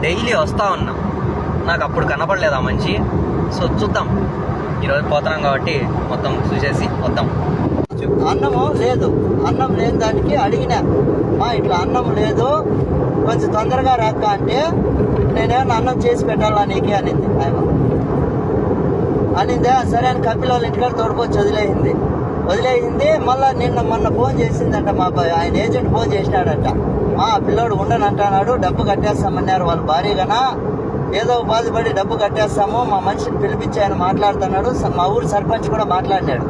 Daily వస్తూ ఉన్నాం. నాకు అప్పుడు కనపడలేదు ఆ మనిషి. సో చూద్దాం, ఈరోజు పోతున్నాం కాబట్టి మొత్తం చూసేసి వద్దాం. అన్నము లేదు, అన్నం లేని దానికి అడిగినా, మా ఇట్లా అన్నం లేదు కొంచెం తొందరగా రాక అంటే, నేనేమన్నా అన్నం చేసి పెట్టాలా నీకే అనింది ఆయన. అనిందే సరే అని కపిల వాళ్ళ ఇంటికాడ తోడుకొచ్చి వదిలేసింది. మళ్ళీ మొన్న ఫోన్ చేసిందంట, మా ఆయన ఏజెంట్ ఫోన్ చేసినాడంట. మా పిల్లోడు ఉండనంటున్నాడు, డబ్బు కట్టేస్తామన్నారు వాళ్ళ భార్యగానా, ఏదో బాధపడి డబ్బు కట్టేస్తాము, మా మనిషిని పిలిపించి ఆయన మాట్లాడుతున్నాడు. మా ఊరు సర్పంచ్ కూడా మాట్లాడినాడు.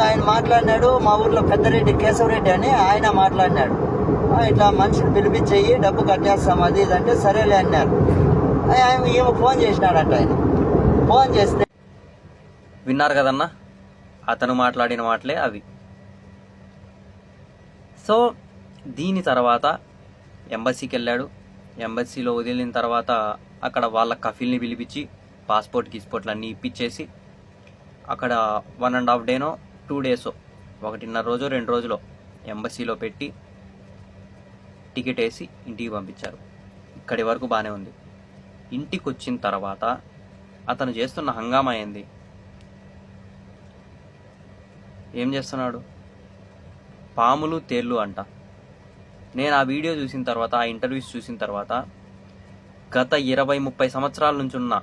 ఆయన మాట్లాడినాడు, మా ఊర్లో పెద్దరెడ్డి కేశవరెడ్డి అని ఆయన మాట్లాడినాడు. ఇట్లా మనిషిని పిలిపించేయి, డబ్బు కట్టేస్తాం అది ఇదంటే సరేలే అన్నారు. ఈమె ఫోన్ చేసినాడంట. ఆయన ఫోన్ చేస్తే విన్నారు కదన్నా, అతను మాట్లాడిన మాటలే అవి. సో దీని తర్వాత ఎంబసీకి వెళ్ళాడు. ఎంబసీలో వదిలిన తర్వాత అక్కడ వాళ్ళ కఫీల్ని పిలిపించి పాస్పోర్ట్ గిస్పోర్ట్లు అన్నీ ఇప్పించేసి అక్కడ 1.5 డేనో 2 డేసో 1.5 రోజు 2 రోజులో ఎంబసీలో పెట్టి టికెట్ వేసి ఇంటికి పంపించారు. ఇక్కడి వరకు బాగానే ఉంది. ఇంటికి వచ్చిన తర్వాత అతను చేస్తున్న హంగామా ఏంది? ఏం చేస్తున్నాడు? పాములు తేళ్ళు అంట. నేను ఆ వీడియో చూసిన తర్వాత, ఆ ఇంటర్వ్యూస్ చూసిన తర్వాత, గత 20-30 సంవత్సరాల నుంచి ఉన్న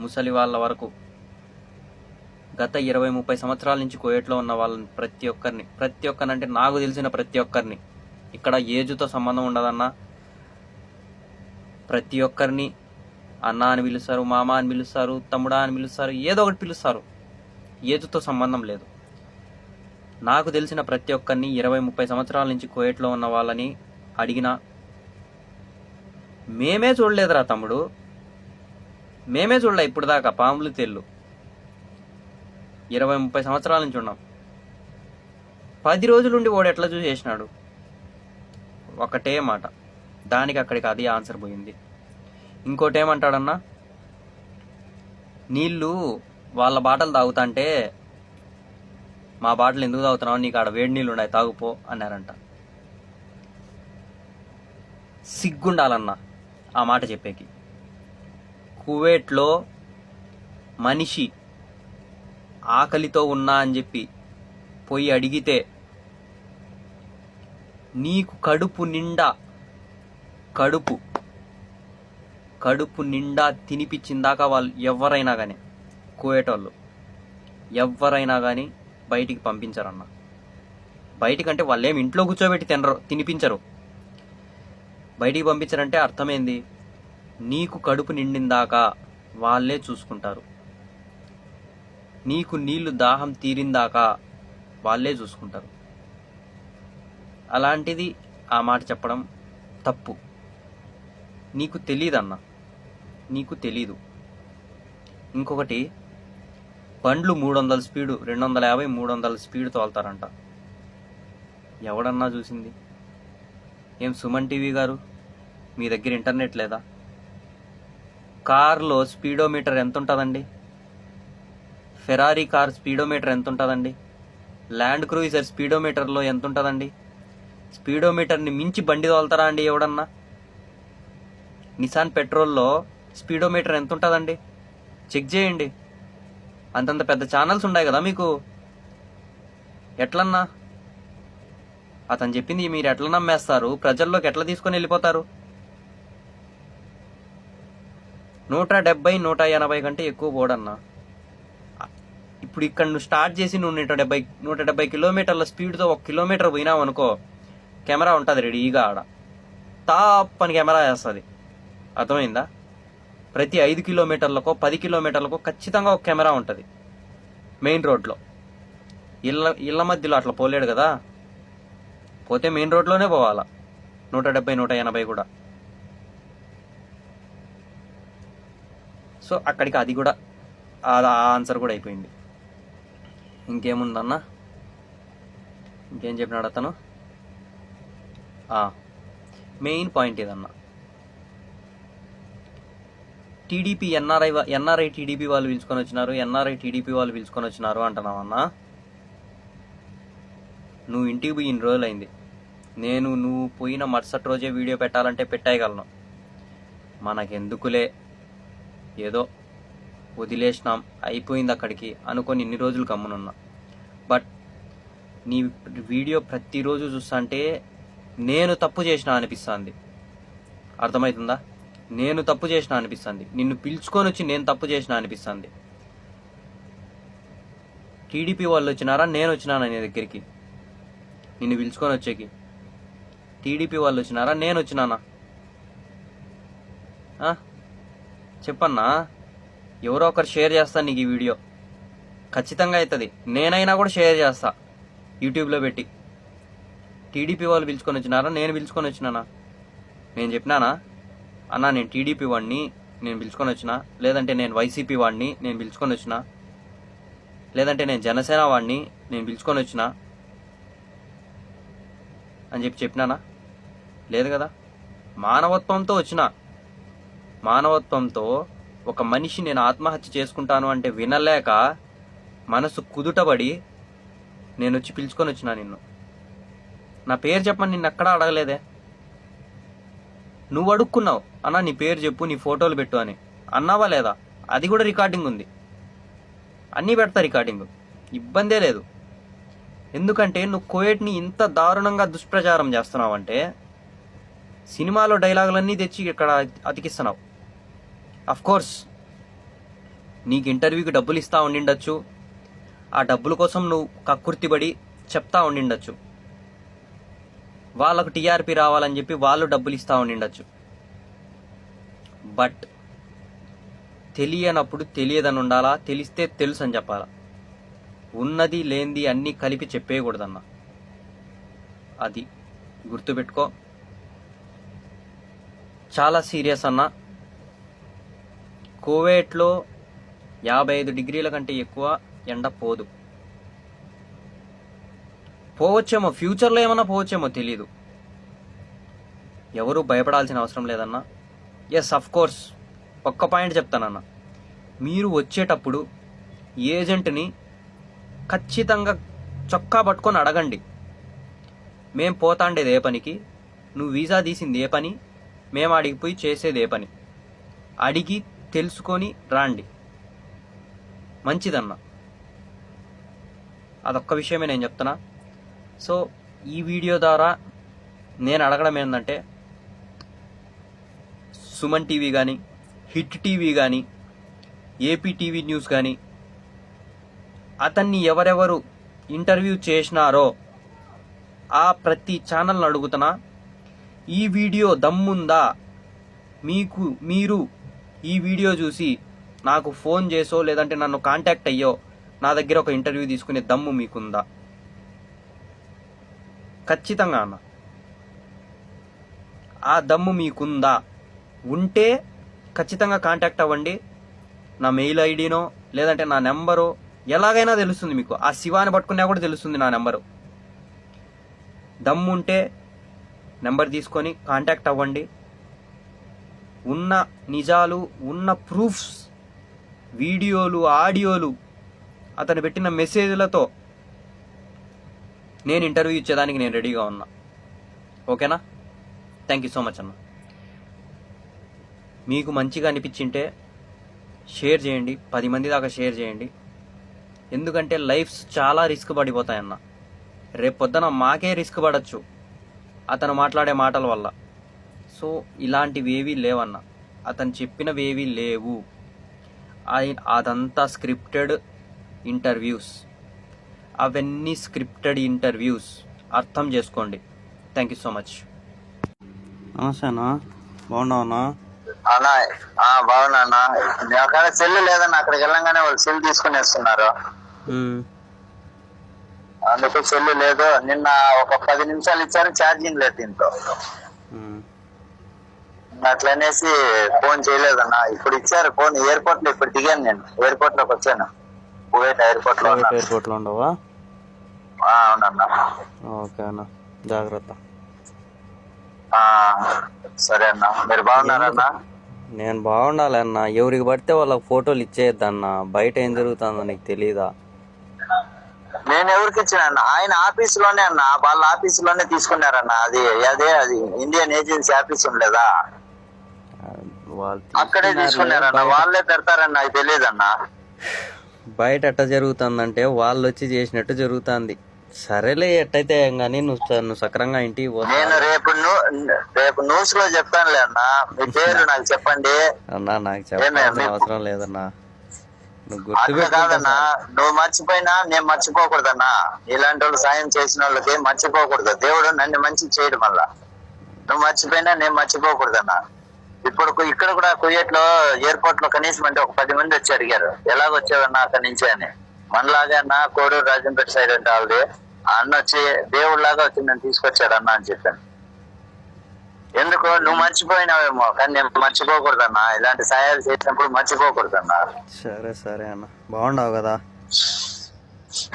ముసలి వాళ్ళ వరకు, గత 20-30 సంవత్సరాల నుంచి కువైట్లో ఉన్న వాళ్ళని ప్రతి ఒక్కరిని అంటే నాకు తెలిసిన ప్రతి ఒక్కరిని, ఇక్కడ ఏజ్తో సంబంధం ఉండదన్నా, ప్రతి ఒక్కరిని అన్న అని పిలుస్తారు, మామ అని పిలుస్తారు, తమ్ముడా అని పిలుస్తారు, ఏదో ఒకటి పిలుస్తారు. ఏజ్తో సంబంధం లేదు. నాకు తెలిసిన ప్రతి ఒక్కరిని 20-30 సంవత్సరాల నుంచి కువైట్లో ఉన్న వాళ్ళని అడిగినా, మేమే చూడలేదురా తమ్ముడు, మేమే చూడలే ఇప్పుడు దాకా పాములు తేళ్ళు. 20-30 సంవత్సరాల నుంచి ఉన్నాం. 10 రోజులుండి వాడు ఎట్లా చూసేసినాడు? ఒకటే మాట, దానికి అక్కడికి అది ఆన్సర్ పోయింది. ఇంకోటి ఏమంటాడన్నా, నీళ్ళు వాళ్ళ బాటలు తాగుతాంటే మా బాటలు ఎందుకు తాగుతున్నావు, నీకు ఆడ వేడి నీళ్ళు ఉన్నాయి తాగుపో అన్నారంట. సిగ్గుండాలన్నా ఆ మాట చెప్పేకి. కువైట్లో మనిషి ఆకలితో ఉన్నా అని చెప్పి పోయి అడిగితే నీకు కడుపు నిండా తినిపించిందాకా వాళ్ళు ఎవరైనా కానీ, కువైట్ వాళ్ళు ఎవరైనా కానీ బయటికి పంపించరన్న. బయటికంటే వాళ్ళేమి ఇంట్లో కూర్చోబెట్టి తినిపించరు. బయటికి పంపించరంటే అర్థమైంది, నీకు కడుపు నిండిందాకా వాళ్ళే చూసుకుంటారు, నీకు నీళ్లు దాహం తీరిందాకా వాళ్ళే చూసుకుంటారు. అలాంటిది ఆ మాట చెప్పడం తప్పు. నీకు తెలీదన్నా, నీకు తెలీదు. ఇంకొకటి, బండ్లు 300 స్పీడు, 250-300 స్పీడ్ తోలుతారంట. ఎవడన్నా చూసింది? ఏం సుమన్ టీవీ గారు, మీ దగ్గర ఇంటర్నెట్ లేదా? కార్లో స్పీడోమీటర్ ఎంత ఉంటుందండి? ఫెరారీ కార్ స్పీడోమీటర్ ఎంత ఉంటుందండి? ల్యాండ్ క్రూయిజర్ స్పీడోమీటర్లో ఎంత ఉంటుందండి? స్పీడోమీటర్ని మించి బండి తోలుతారా అండి ఎవడన్నా? నిసాన్ పెట్రోల్లో స్పీడోమీటర్ ఎంత ఉంటుందండి? చెక్ చేయండి. అంతంత పెద్ద ఛానల్స్ ఉన్నాయి కదా మీకు. ఎట్లన్నా అతను చెప్పింది మీరు ఎట్లా నమ్మేస్తారు? ప్రజల్లోకి ఎట్లా తీసుకొని వెళ్ళిపోతారు? 170-180 కంటే ఎక్కువ పోడన్నా. ఇప్పుడు ఇక్కడ నువ్వు స్టార్ట్ చేసి నువ్వు 170 కిలోమీటర్ల స్పీడ్తో 1 కిలోమీటర్ పోయినావు అనుకో, కెమెరా ఉంటుంది రెడీగా ఆడ, తాప్పని కెమెరా వేస్తుంది. అర్థమైందా? ప్రతి 5 కిలోమీటర్లకో 10 కిలోమీటర్లకో ఖచ్చితంగా ఒక కెమెరా ఉంటుంది మెయిన్ రోడ్లో. ఇళ్ళ మధ్యలో అట్లా పోలేడు కదా, పోతే మెయిన్ రోడ్లోనే పోవాలా. 170-180 కూడా. సో అక్కడికి అది కూడా, ఆ ఆన్సర్ కూడా అయిపోయింది. ఇంకేముందన్నా, ఇంకేం చెప్పినాడు అతను? మెయిన్ పాయింట్ ఏదన్నా, టీడీపీ ఎన్ఆర్ఐ టీడీపీ వాళ్ళు పిలుచుకొని వచ్చినారు, ఎన్ఆర్ఐ టీడీపీ వాళ్ళు పిలుచుకొని వచ్చినారు అంటున్నావన్నా. నువ్వు ఇంటికి పోయి 2 రోజులు అయింది. నువ్వు పోయిన మరుసటి రోజే వీడియో పెట్టాలంటే పెట్టేయగలను. మనకెందుకులే, ఏదో వదిలేసినాం, అయిపోయింది అక్కడికి అనుకొని ఇన్ని రోజులు గమ్మునున్నా. బట్ నీ వీడియో ప్రతిరోజు చూస్తుంటే నేను తప్పు చేసినా అనిపిస్తుంది. అర్థమవుతుందా? నేను తప్పు చేసినా అనిపిస్తుంది. నిన్ను పిలుచుకొని వచ్చి నేను తప్పు చేసినా అనిపిస్తుంది. టీడీపీ వాళ్ళు వచ్చినారా, నేను వచ్చినానా నీ దగ్గరికి నిన్ను పిలుచుకొని వచ్చేకి? టీడీపీ వాళ్ళు వచ్చినారా, నేను వచ్చినానా? చెప్పన్నా. ఎవరో ఒకరు షేర్ చేస్తాను నీకు ఈ వీడియో, ఖచ్చితంగా అవుతుంది. నేనైనా కూడా షేర్ చేస్తా యూట్యూబ్లో పెట్టి. టీడీపీ వాళ్ళు పిలుచుకొని వచ్చినారా, నేను పిలుచుకొని వచ్చినానా? నేను చెప్పినానా అన్నా నేను టీడీపీ వాడిని నేను పిలుచుకొని వచ్చినా, లేదంటే నేను వైసీపీ వాడిని నేను పిలుచుకొని వచ్చినా, లేదంటే నేను జనసేన వాడిని నేను పిలుచుకొని వచ్చినా అని చెప్పినానా? లేదు కదా. మానవత్వంతో వచ్చిన, మానవత్వంతో ఒక మనిషి నేను ఆత్మహత్య చేసుకుంటాను అంటే వినలేక మనసు కుదుటబడి నేను వచ్చి పిలుచుకొని వచ్చినా నిన్ను. నా పేరు చెప్పని నిన్ను ఎక్కడా అడగలేదే. నువ్వు అడుక్కున్నావు అన్నా నీ పేరు చెప్పు, నీ ఫోటోలు పెట్టు అని. అన్నావా లేదా? అది కూడా రికార్డింగ్ ఉంది, అన్నీ పెడతా రికార్డింగ్, ఇబ్బందే లేదు. ఎందుకంటే నువ్వు కోవిడ్ని ఇంత దారుణంగా దుష్ప్రచారం చేస్తున్నావంటే సినిమాలో డైలాగులన్నీ తెచ్చి ఇక్కడ అతికిస్తున్నావు. కోర్స్ నీకు ఇంటర్వ్యూకి డబ్బులు ఇస్తా ఉండిండొచ్చు, ఆ డబ్బుల కోసం నువ్వు కక్కుర్తిపడి చెప్తా ఉండిండొచ్చు, వాళ్ళకు టీఆర్పీ రావాలని చెప్పి వాళ్ళు డబ్బులు ఇస్తా ఉండిండొచ్చు. బట్ తెలియనప్పుడు తెలియదని ఉండాలా, తెలిస్తే తెలుసు అని చెప్పాలా. ఉన్నది లేనిది అన్నీ కలిపి చెప్పేయకూడదన్న. అది గుర్తుపెట్టుకో. చాలా సీరియస్ అన్న. కోవేట్లో 55 డిగ్రీల కంటే ఎక్కువ ఎండ పోవచ్చేమో, ఫ్యూచర్లో ఏమన్నా పోవచ్చేమో తెలీదు. ఎవరు భయపడాల్సిన అవసరం లేదన్నా. ఎస్ అఫ్ కోర్స్ ఒక్క పాయింట్ చెప్తానన్న, మీరు వచ్చేటప్పుడు ఏజెంట్ని ఖచ్చితంగా చొక్కా పట్టుకొని అడగండి, మేం పోతాండేది ఏ పనికి, నువ్వు వీసా తీసింది ఏ పని, మేము అడిగి పోయి చేసేది ఏ పని, అడిగి తెలుసుకొని రాండి. మంచిదన్న. అదొక్క విషయమే నేను చెప్తున్నా. సో ఈ వీడియో ద్వారా నేను అడగడం ఏంటంటే, సుమన్ టీవీ కానీ, హిట్ టీవీ కానీ, ఏపీ టీవీ న్యూస్ కానీ అతన్ని ఎవరెవరు ఇంటర్వ్యూ చేసినారో ఆ ప్రతి ఛానల్ని అడుగుతున్నా, ఈ వీడియో దమ్ముందా మీరు ఈ వీడియో చూసి నాకు ఫోన్ చేసో లేదంటే నన్ను కాంటాక్ట్ అయ్యో నా దగ్గర ఒక ఇంటర్వ్యూ తీసుకునే దమ్ము మీకుందా? ఖచ్చితంగా అన్న, ఆ దమ్ము మీకుందా? ఉంటే ఖచ్చితంగా కాంటాక్ట్ అవ్వండి. నా మెయిల్ ఐడినో లేదంటే నా నెంబరో ఎలాగైనా తెలుస్తుంది మీకు. ఆ శివాని పట్టుకున్నా కూడా తెలుస్తుంది నా నెంబరు. దమ్ముంటే నెంబర్ తీసుకొని కాంటాక్ట్ అవ్వండి. ఉన్న నిజాలు, ఉన్న ప్రూఫ్స్, వీడియోలు, ఆడియోలు, అతను పెట్టిన మెసేజ్లతో నేను ఇంటర్వ్యూ ఇచ్చేదానికి నేను రెడీగా ఉన్నా. ఓకేనా? థ్యాంక్ యూ సో మచ్ అన్న. మీకు మంచిగా అనిపించింటే షేర్ చేయండి, 10 మంది దాకా షేర్ చేయండి. ఎందుకంటే లైఫ్స్ చాలా రిస్క్ పడిపోతాయన్న. రేపొద్దున మాకే రిస్క్ పడచ్చు అతను మాట్లాడే మాటల వల్ల. సో ఇలాంటివి ఏవీ లేవన్న, అతను చెప్పినవేవీ లేవు. అదంతా స్క్రిప్టెడ్ ఇంటర్వ్యూస్, అవన్నీ స్క్రిప్టెడ్ ఇంటర్వ్యూస్. అర్థం చేసుకోండి. Thank you so much. నమస్తే అన్న, బాగున్నావన్నా? అన్నా బాగున్నా అన్న. అక్కడ సెల్ లేదన్న, అక్కడికి వెళ్ళంగానే వాళ్ళు సెల్ తీసుకుని వేస్తున్నారు, అందుకు సెల్ లేదు. నిన్న ఒక 10 నిమిషాలు ఇచ్చారు, ఛార్జింగ్ లేదు దీంట్లో. అట్లనేసి ఫోన్ చేయలేదన్న. ఇప్పుడు ఇచ్చారు ఫోన్ ఎయిర్పోర్ట్ లో. ఇప్పుడు దిగాను, నేను ఎయిర్పోర్ట్ లోకి వచ్చాను. కువైట్ ఎయిర్పోర్ట్ లో ఉండవా? అవునన్నా. ఓకే అన్న, జాగ్రత్త. సరే అన్న, మీరు బాగున్నారన్నా? నేను బాగుండాలి అన్న. ఎవరికి పడితే వాళ్ళకి ఫోటోలు ఇచ్చేయద్దన్న. బయట ఏం జరుగుతుందో నీకు తెలీదా? నేను ఎవరికి ఇచ్చిన ఆయన ఆఫీస్ లోనే అన్న, వాళ్ళ ఆఫీస్ లోనే తీసుకున్నారన్న. అది ఇండియన్ ఏజెన్సీ ఆఫీస్ ఉండలేదా, వాళ్ళు అక్కడే తీసుకున్నారన్న, బయట వాళ్ళే పెడతారన్న, నాకు తెలియదన్నా. బయట ఎట్ట జరుగుతుందంటే వాళ్ళు వచ్చి చేసినట్టు జరుగుతుంది. సరేలే ఎట్టయితే ఏం కానీ నువ్వు సక్రంగా ఇంటికి నేను పోతా రేపు న్యూస్ లో చెప్తానులే అన్న. మీ పేరు నాకు చెప్పండి అన్నా. నాకు చెప్పాల్సిన అవసరం లేదన్నా, నువ్వు అట్లా గుర్తుపెట్టుకుంటా కాదన్నా. నువ్వు మర్చిపోయినా నేను మర్చిపోకూడదన్నా. ఇలాంటి వాళ్ళు సాయం చేసిన వాళ్ళకి మర్చిపోకూడదు. దేవుడు నన్ను మంచి చేయడు మళ్ళా. నువ్వు మర్చిపోయినా నేను మర్చిపోకూడదన్నా. ఇప్పుడు ఇక్కడ కూడా కుయ్యట్లో ఎయిర్పోర్ట్ లో కనీసం అంటే ఒక 10 మంది వచ్చి అడిగారు, ఎలాగొచ్చావన్నా అక్కడి నుంచి అని. మనలాగే అన్న కోడూరు రాజంపేట సైడ్ అంటే వాళ్ళది. ఆ అన్న వచ్చి దేవుడిలాగా వచ్చి నన్ను తీసుకొచ్చాడు అన్న అని చెప్పాను. ఎందుకు నువ్వు మర్చిపోయినావేమో, కానీ నేను మర్చిపోకూడదన్నా. ఇలాంటి సాయాలు చేసినప్పుడు మర్చిపోకూడదన్నా. సరే సరే అన్న, బాగుండవు కదా?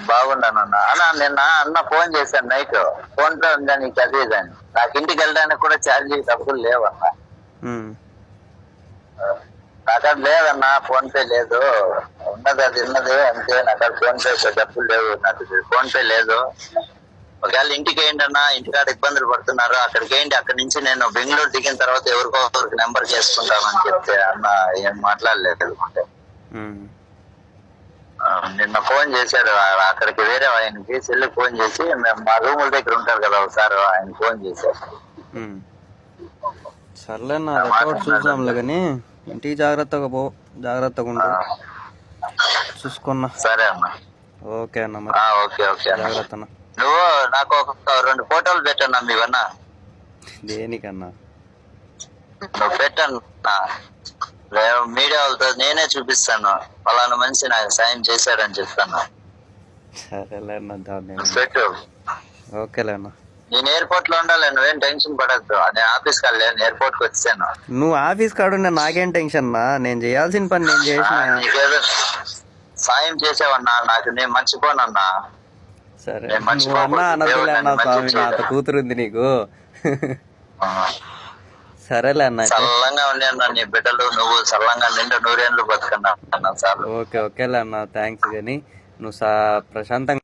బాగున్నానన్న. అన్న నిన్న అన్న ఫోన్ చేశాను నైట్. ఫోన్ పే ఉందా నీకు అది ఇదని. నాకు ఇంటికి వెళ్ళడానికి కూడా ఛార్జీ డబ్బులు లేవన్నా. నాకు అది లేదన్నా, ఫోన్ పే లేదు. ఉన్నది అది ఉన్నది అంతే. నాకు అది ఫోన్ పే డబ్బులు లేవు. నాకు ఫోన్ పే లేదు. ఒకవేళ ఇంటికి ఏంటి అన్న, ఇంటికాడ ఇబ్బందులు పడుతున్నారు, అక్కడికి ఏంటి. అక్కడి నుంచి నేను బెంగళూరు దిగిన తర్వాత ఎవరికో ఒకరికి నెంబర్ చేసుకుంటామని చెప్తే అన్న ఏం మాట్లాడలేదు. నిన్న ఫోన్ చేశారు అక్కడికి, వేరే ఆయనకి సెల్లుకి ఫోన్ చేసి, మేము మా రూముల దగ్గర ఉంటారు కదా ఒకసారి, ఆయన ఫోన్ చేశారు. సర్లే అన్న, చూసాంలే కానీ ఇంటికి జాగ్రత్తగా పో, జాగ్రత్తగా ఉండు, చూసుకున్నా. సరే అన్న. ఓకే అన్న, మరి ఓకే ఓకే జాగ్రత్త అన్న. నువ్వు నాకు ఒక 2 ఫోటోలు పెట్టన్నా మీవన్నా. దేనికన్నా? నువ్వు పెట్టన్నా, మీడియా వాళ్ళతో నేనే చూపిస్తాను, పలానా మనిషి నాకు సాయం చేశాడని చెప్తాను. సరేలే అన్న, దాన్ని పెట్టు. ఓకేలే అన్న. నేను ఎయిర్పోర్ట్ లో ఉండాలి, నువ్వేం టెన్షన్ పడద్దు. నేను ఆఫీస్కి వెళ్ళాను, ఎయిర్పోర్ట్ కి వచ్చాను. నువ్వు ఆఫీస్ కాడున్నా నాకేం టెన్షన్ నా, నేను చేయాల్సిన పని నేను చేసిన. నీకేదో సాయం చేసావన్నా, నాకు నేను మర్చిపోనన్నా. సరే నువ్వు అన్నా అనదులే అన్న, స్వామి నా అంత కూతురు ఉంది నీకు. సరేలే అన్న, చల్లంగా ఉండే అన్న నీ బిడ్డలు, నువ్వు చల్లంగా నిండు 100 ఏళ్ళు బతుకన్నా అన్న. చాలు. ఓకే ఓకేలే అన్న, థ్యాంక్స్. కానీ నువ్వు ప్రశాంతంగా